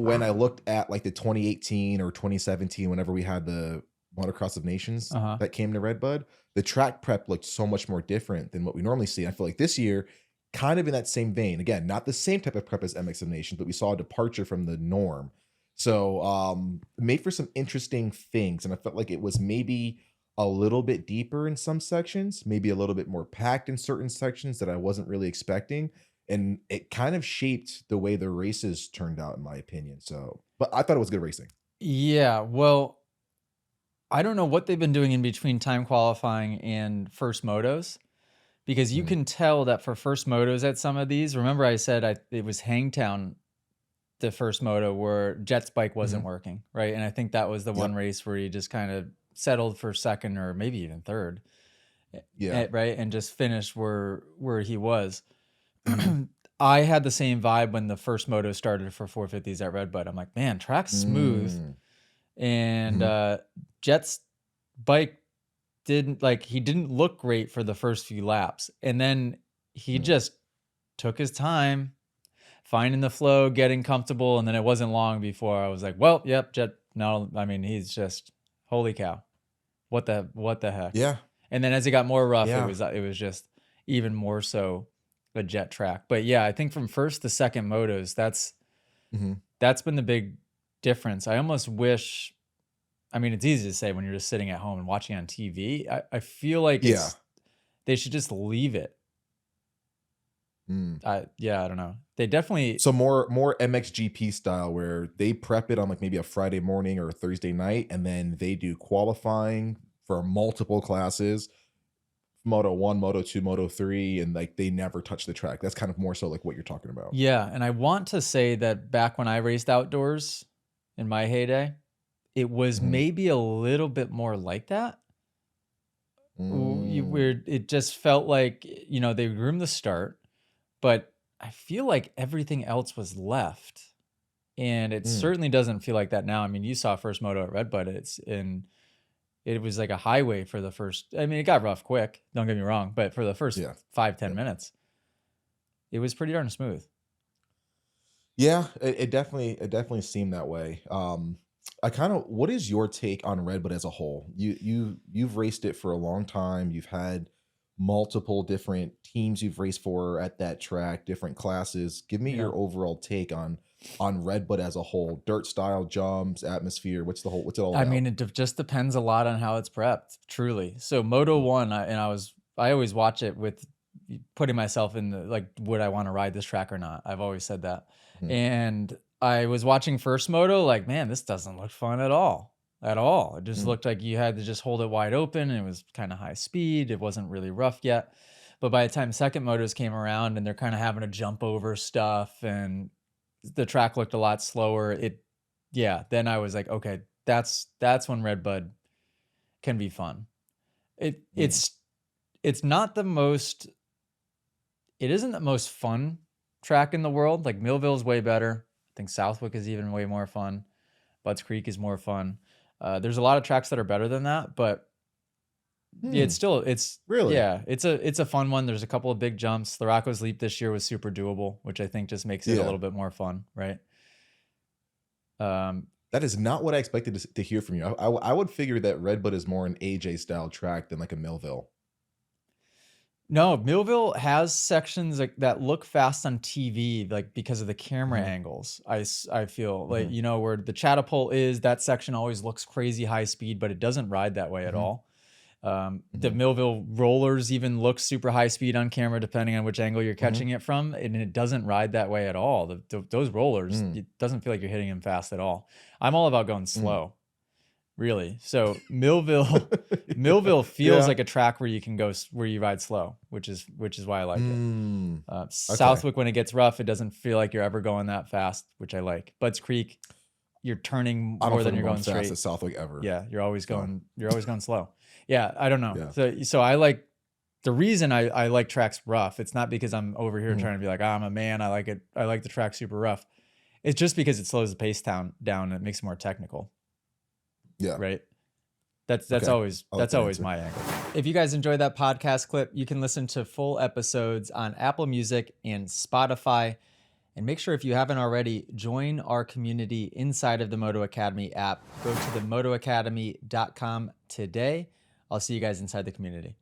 when I looked at like the 2018 or 2017, whenever we had the Motocross of Nations Uh-huh. that came to Redbud, the track prep looked so much more different than what we normally see. I feel like this year, kind of in that same vein, again, not the same type of prep as MX of Nations, but we saw a departure from the norm. So made for some interesting things. And I felt like it was maybe a little bit deeper in some sections, maybe a little bit more packed in certain sections that I wasn't really expecting. And it kind of shaped the way the races turned out, in my opinion. So, but I thought it was good racing. Yeah, well, I don't know what they've been doing in between time qualifying and first motos, because you Mm, can tell that for first motos at some of these. Remember, I said it was Hangtown, the first moto where Jet's bike wasn't mhm. working, right? And I think that was the one Yep. race where he just kind of settled for second or maybe even third, Yeah. right? And just finished where he was. Mhm. I had the same vibe when the first moto started for 450s at Redbud. I'm like, man, track's smooth. Mm, And mhm, Jet's bike he didn't look great for the first few laps. And then he mm. just took his time finding the flow, getting comfortable. And then it wasn't long before I was like, well, yep, Jet. No, I mean, he's just, holy cow. What the heck? Yeah. And then as it got more rough, Yeah. it was just even more so a Jet track. But yeah, I think from first to second motos, Mhm. that's been the big difference. I almost wish, I mean, it's easy to say when you're just sitting at home and watching on TV. I feel like Yeah. they should just leave it. Mm. Yeah, I don't know. They definitely, So more MXGP style where they prep it on like maybe a Friday morning or a Thursday night, and then they do qualifying for multiple classes, Moto 1, Moto 2, Moto 3, and like they never touch the track. That's kind of more so like what you're talking about. yeah. And I want to say that back when I raced outdoors in my heyday, it was Mhm. maybe a little bit more like that. Mm. Where it just felt like, they groomed the start, but I feel like everything else was left. And it Mm. certainly doesn't feel like that now. I mean, you saw first moto at Redbud. It was like a highway for the first. I mean, it got rough quick. Don't get me wrong, but for the first Yeah. 5-10 Yep. minutes, it was pretty darn smooth. Yeah, it definitely seemed that way. I kind of what is your take on Redbud as a whole? You've raced it for a long time. You've had multiple different teams you've raced for at that track, different classes. Give me Yeah. your overall take on Redbud as a whole. Dirt style, jumps, atmosphere. What's it all I about? mean, just depends a lot on how it's prepped, truly. So Moto Mm, 1, I always watch it with putting myself in the, like, would I want to ride this track or not? I've always said that. mhm, And I was watching first moto, like, man, this doesn't look fun at all. At all. It just mm, looked like you had to just hold it wide open and it was kind of high speed. It wasn't really rough yet. But by the time second motos came around and they're kind of having to jump over stuff and the track looked a lot slower, yeah, then I was like, okay, that's when Redbud can be fun. It mm, it's it's not the most it isn't the most fun track in the world. Like Millville's way better. I think Southwick is even way more fun. Butts Creek is more fun. There's a lot of tracks that are better than that, but hmm. it's Really? yeah, it's a fun one. There's a couple of big jumps. The Rocco's Leap this year was super doable, which I think just makes it a Yeah. little bit more fun, right? Um, That is not what I expected to hear from you. I would figure that Redbud is more an AJ style track than like a Millville. No, Millville has sections like that look fast on TV, like because of the camera Mhm, angles. I feel like, mhm, where the Chatapult is, that section always looks crazy high speed, but it doesn't ride that way at mhm, all. The mhm, Millville rollers even look super high speed on camera, depending on which angle you're mhm, catching it from, and it doesn't ride that way at all. Those rollers, mm, it doesn't feel like you're hitting them fast at all. I'm all about going mm. slow. Really? So Millville feels Yeah. like a track where you can go where you ride slow, which is why I like it. Mm. Okay. Southwick, when it gets rough, it doesn't feel like you're ever going that fast, which I like. Budds Creek, you're turning I don't more feel than like I'm you're going going fast straight. at Southwick ever. Yeah, So, you're always going slow. Yeah, I don't know. yeah. So I like the reason I like tracks rough. It's not because I'm over here Mhm. trying to be like, I'm a man. I like it. I like the track super rough. It's just because it slows the pace down and it makes it more technical, Yeah. right? That's Okay. always I like that answer. my angle. If you guys enjoyed that podcast clip, you can listen to full episodes on Apple Music and Spotify. And make sure, if you haven't already, join our community inside of the Moto Academy app. Go to the motoacademy.com today. I'll see you guys inside the community.